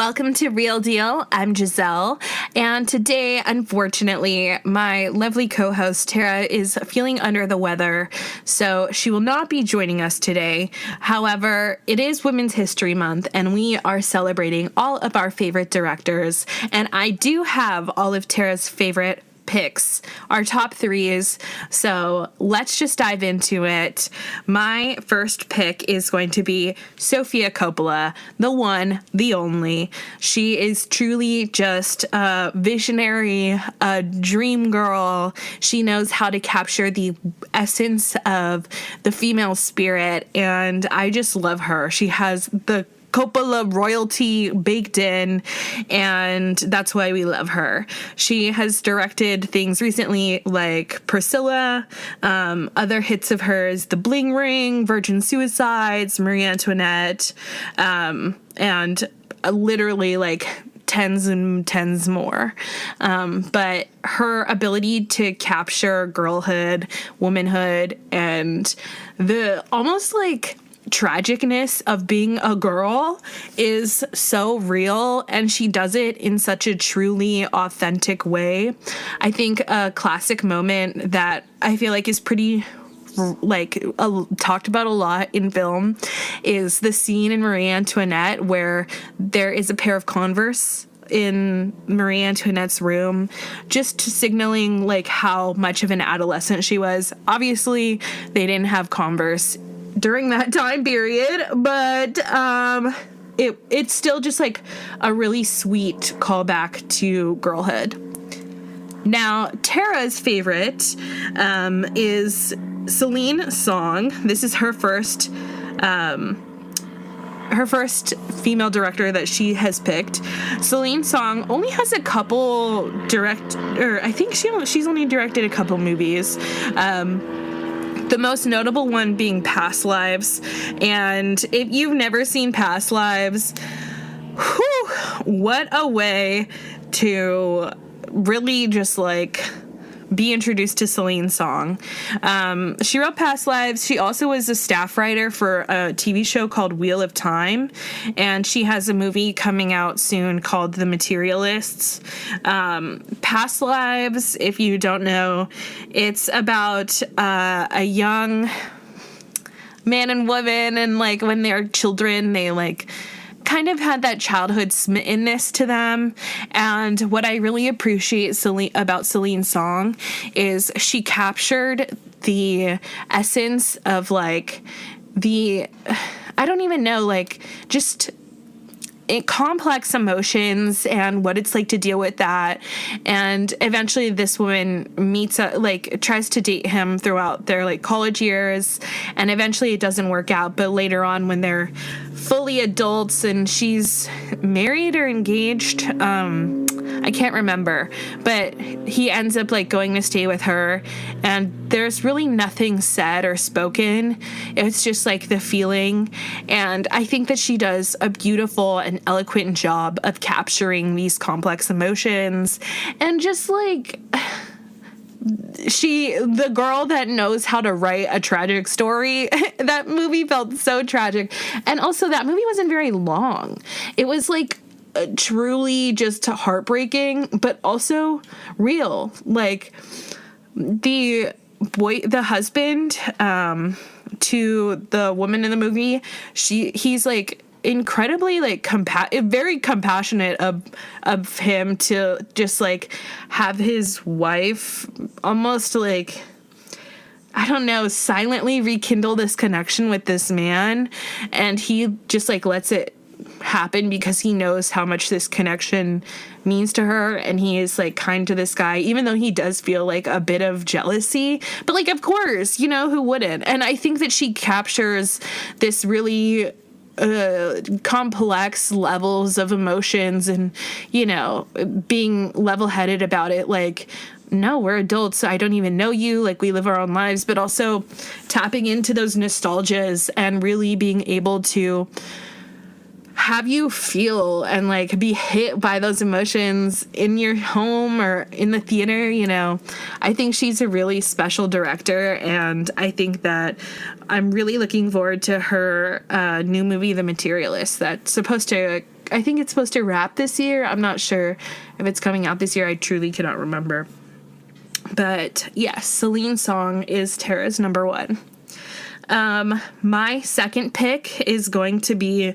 Welcome to Real Deal. I'm Jazelle, and today, unfortunately, my lovely co-host Terra is feeling under the weather, so she will not be joining us today. However, it is Women's History Month, and we are celebrating all of our favorite directors, and I do have all of Terra's favorite picks, our top threes, so let's just dive into it. My first pick is going to be Sofia Coppola, the one, the only. She is truly just a visionary, a dream girl. She knows how to capture the essence of the female spirit, and I just love her. She has the Coppola royalty baked in, and that's why we love her. She has directed things recently like Priscilla, other hits of hers, The Bling Ring, Virgin Suicides, Marie Antoinette, and literally like tens and tens more. But her ability to capture girlhood, womanhood, and the almost like tragicness of being a girl is so real, and she does it in such a truly authentic way. I think a classic moment that I feel like is pretty talked about a lot in film is the scene in Marie Antoinette where there is a pair of Converse in Marie Antoinette's room, just signaling like how much of an adolescent she was. Obviously, they didn't have Converse during that time period, but it's still just like a really sweet callback to girlhood. Now, Terra's favorite is Celine Song. This is her first female director that she has picked. Celine Song only has a couple I think she's only directed a couple movies. The most notable one being Past Lives. And if you've never seen Past Lives, what a way to really just like be introduced to Celine Song. She wrote Past Lives. She also was a staff writer for a TV show called Wheel of Time, and she has a movie coming out soon called The Materialists. Past Lives, if you don't know, it's about a young man and woman, and like when they're children, they like kind of had that childhood smittenness to them. And what I really appreciate about Celine Song is she captured the essence of like I don't even know, like just complex emotions and what it's like to deal with that. And eventually this woman tries to date him throughout their like college years, and eventually it doesn't work out. But later on, when they're fully adults and she's married or engaged, I can't remember, but he ends up like going to stay with her, and there's really nothing said or spoken. It's just like the feeling. And I think that she does a beautiful and eloquent job of capturing these complex emotions, and just like the girl that knows how to write a tragic story. That movie felt so tragic. And also that movie wasn't very long. It was like truly just heartbreaking, but also real. Like the husband to the woman in the movie, he's like incredibly like very compassionate of him to just like have his wife almost like, I don't know, silently rekindle this connection with this man, and he just like lets it happen because he knows how much this connection means to her, and he is like kind to this guy, even though he does feel like a bit of jealousy. But like, of course, you know, who wouldn't? And I think that she captures this really complex levels of emotions, and, you know, being level-headed about it. Like, no, we're adults. I don't even know you. Like, we live our own lives, but also tapping into those nostalgias and really being able to have you feel and like be hit by those emotions in your home or in the theater. You know, I think she's a really special director, and I think that I'm really looking forward to her new movie, The Materialist, that's supposed to I think it's supposed to wrap this year. I'm not sure if it's coming out this year. I truly cannot remember. But yes, Celine Song is Terra's number one. My second pick is going to be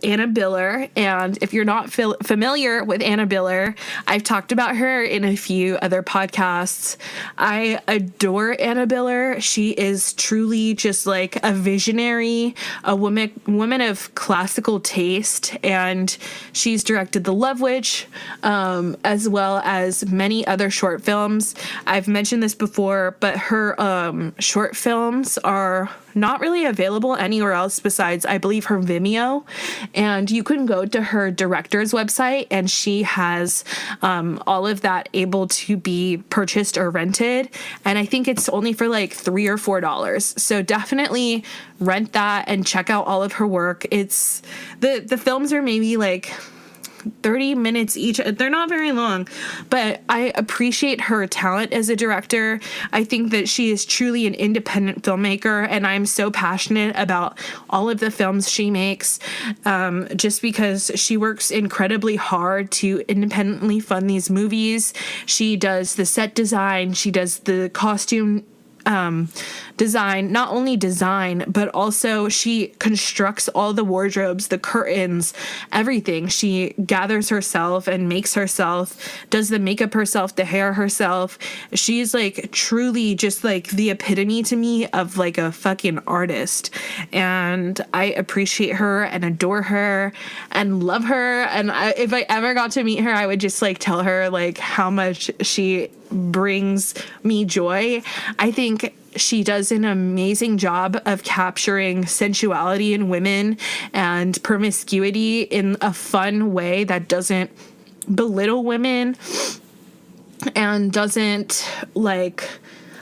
Anna Biller, and if you're not familiar with Anna Biller, I've talked about her in a few other podcasts. I adore Anna Biller. She is truly just like a visionary, a woman of classical taste, and she's directed The Love Witch, as well as many other short films. I've mentioned this before, but her short films are not really available anywhere else besides, I believe, her Vimeo. And you can go to her director's website, and she has all of that able to be purchased or rented. And I think it's only for like $3 or $4. So definitely rent that and check out all of her work. It's the films are maybe like 30 minutes each. They're not very long, but I appreciate her talent as a director. I think that she is truly an independent filmmaker, and I'm so passionate about all of the films she makes, just because she works incredibly hard to independently fund these movies. She does the set design, she does the costume design, not only design, but also she constructs all the wardrobes, the curtains, everything. She gathers herself and makes herself, does the makeup herself, the hair herself. She's like truly just like the epitome to me of like a fucking artist. And I appreciate her and adore her and love her. And if I ever got to meet her, I would just like tell her like how much she brings me joy. I think she does an amazing job of capturing sensuality in women and promiscuity in a fun way that doesn't belittle women and doesn't like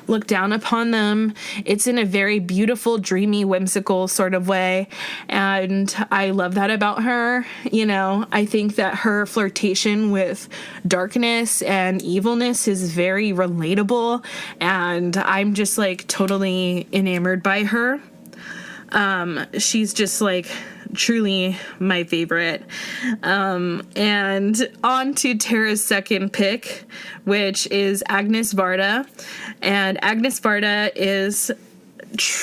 look down upon them. It's in a very beautiful, dreamy, whimsical sort of way, and I love that about her. You know, I think that her flirtation with darkness and evilness is very relatable, and I'm just like totally enamored by her. She's just like truly my favorite. And on to Terra's second pick, which is Agnes Varda. And Agnes Varda is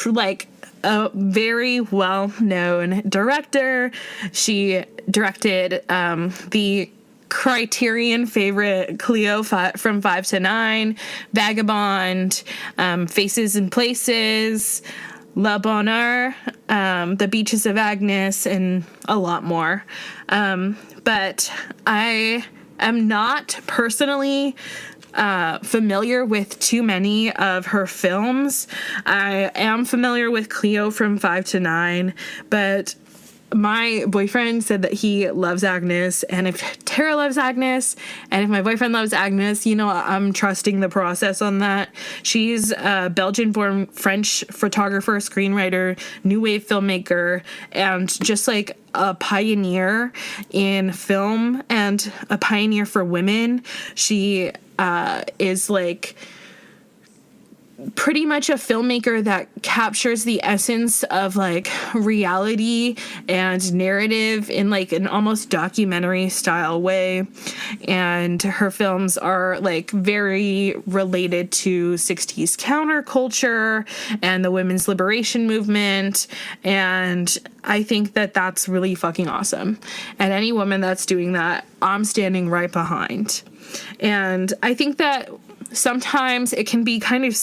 like a very well-known director. She directed the Criterion favorite Cleo from 5 to 9, Vagabond, Faces and Places, La Bonheur, The Beaches of Agnes, and a lot more. But I am not personally familiar with too many of her films. I am familiar with Cleo from 5 to 9, but my boyfriend said that he loves Agnes, and if Terra loves Agnes, and if my boyfriend loves Agnes, you know, I'm trusting the process on that. She's a Belgian-born French photographer, screenwriter, new wave filmmaker, and just like a pioneer in film and a pioneer for women. She is like pretty much a filmmaker that captures the essence of like reality and narrative in like an almost documentary style way. And her films are like very related to 60s counterculture and the women's liberation movement. And I think that that's really fucking awesome. And any woman that's doing that, I'm standing right behind. And I think that sometimes it can be kind of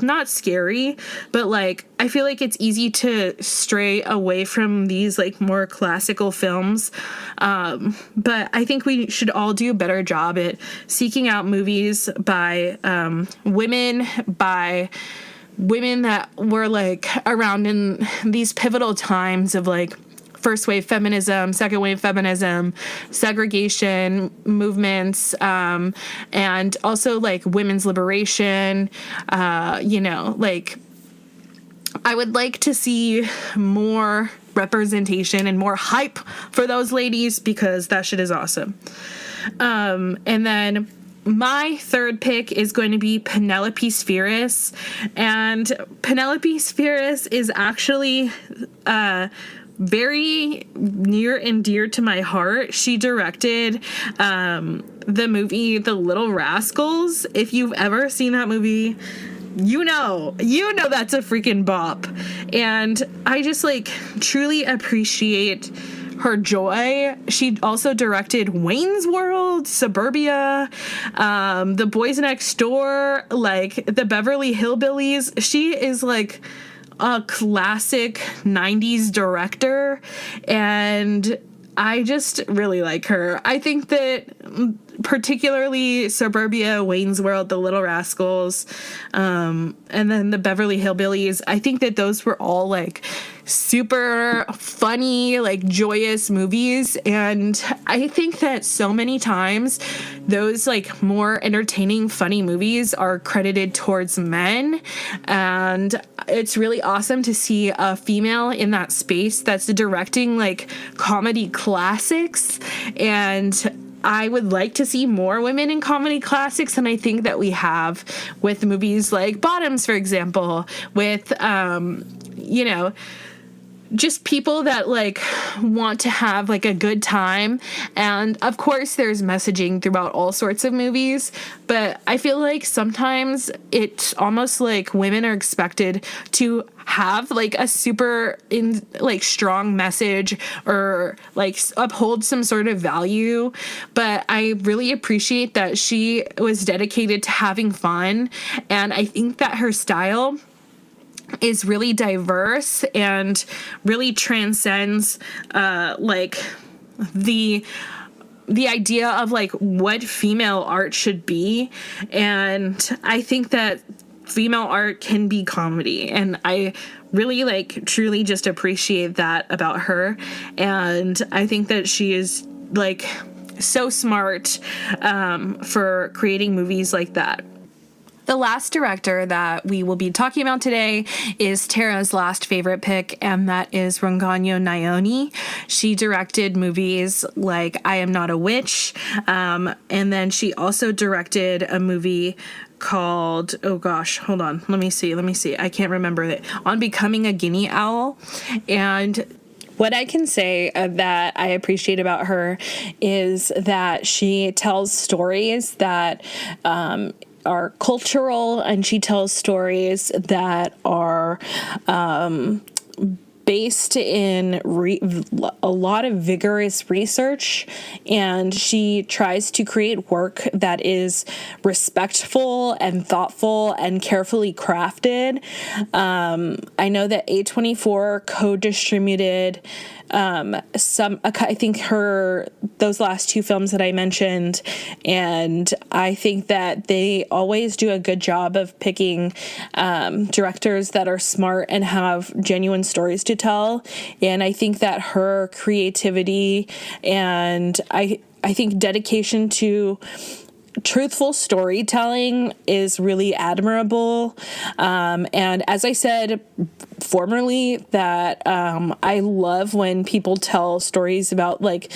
not scary, but like I feel like it's easy to stray away from these like more classical films. But I think we should all do a better job at seeking out movies by women that were like around in these pivotal times of like first wave feminism, second wave feminism, segregation movements, and also like women's liberation. You know, like I would like to see more representation and more hype for those ladies because that shit is awesome. And then my third pick is going to be Penelope Spheeris, and Penelope Spheeris is actually very near and dear to my heart. She directed the movie The Little Rascals. If you've ever seen that movie, you know that's a freaking bop. And I just like truly appreciate her joy. She also directed Wayne's World, Suburbia, The Boys Next Door, like the Beverly Hillbillies. She is like a classic 90s director, and I just really like her. I think that particularly Suburbia, Wayne's World, The Little Rascals, and then the Beverly Hillbillies, I think that those were all like super funny, like joyous movies. And I think that so many times those like more entertaining, funny movies are credited towards men. And it's really awesome to see a female in that space that's directing like comedy classics. And I would like to see more women in comedy classics, and I think that we have with movies like Bottoms, for example, with, just people that like want to have like a good time. And of course there's messaging throughout all sorts of movies, but I feel like sometimes it's almost like women are expected to have like a super strong message or like uphold some sort of value. But I really appreciate that she was dedicated to having fun, and I think that her style is really diverse and really transcends like the idea of like what female art should be. And I think that female art can be comedy, and I really like truly just appreciate that about her. And I think that she is like so smart for creating movies like that. The last director that we will be talking about today is Terra's last favorite pick, and that is Ranganyo Nyoni. She directed movies like I Am Not a Witch, and then she also directed a movie called, hold on, let me see, I can't remember it, On Becoming a Guinea Owl. And what I can say that I appreciate about her is that she tells stories that are cultural, and she tells stories that are based in a lot of vigorous research, and she tries to create work that is respectful and thoughtful and carefully crafted. I know that A24 co-distributed I think those last two films that I mentioned, and I think that they always do a good job of picking directors that are smart and have genuine stories to tell. And I think that her creativity and I think dedication to truthful storytelling is really admirable. And as I said formerly, that I love when people tell stories about like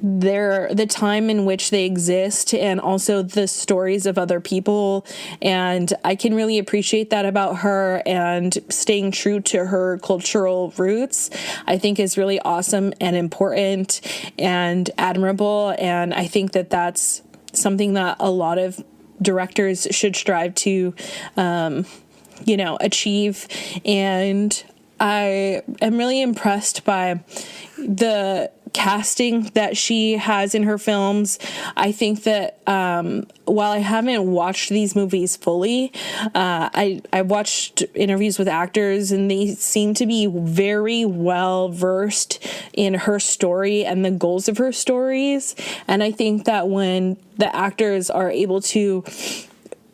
the time in which they exist, and also the stories of other people. And I can really appreciate that about her, and staying true to her cultural roots, I think is really awesome and important and admirable. And I think that that's something that a lot of directors should strive to, achieve. And I am really impressed by the casting that she has in her films. I think that while I haven't watched these movies fully, I watched interviews with actors, and they seem to be very well versed in her story and the goals of her stories. And I think that when the actors are able to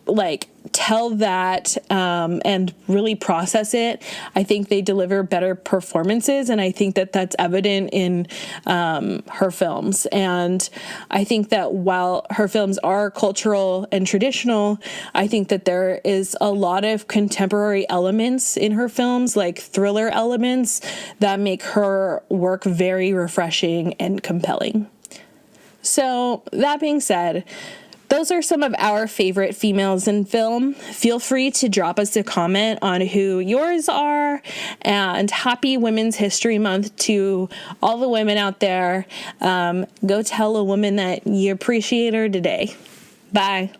like tell that and really process it, I think they deliver better performances. And I think that that's evident in her films. And I think that while her films are cultural and traditional, I think that there is a lot of contemporary elements in her films, like thriller elements, that make her work very refreshing and compelling. So that being said, those are some of our favorite females in film. Feel free to drop us a comment on who yours are, and happy Women's History Month to all the women out there. Go tell a woman that you appreciate her today. Bye.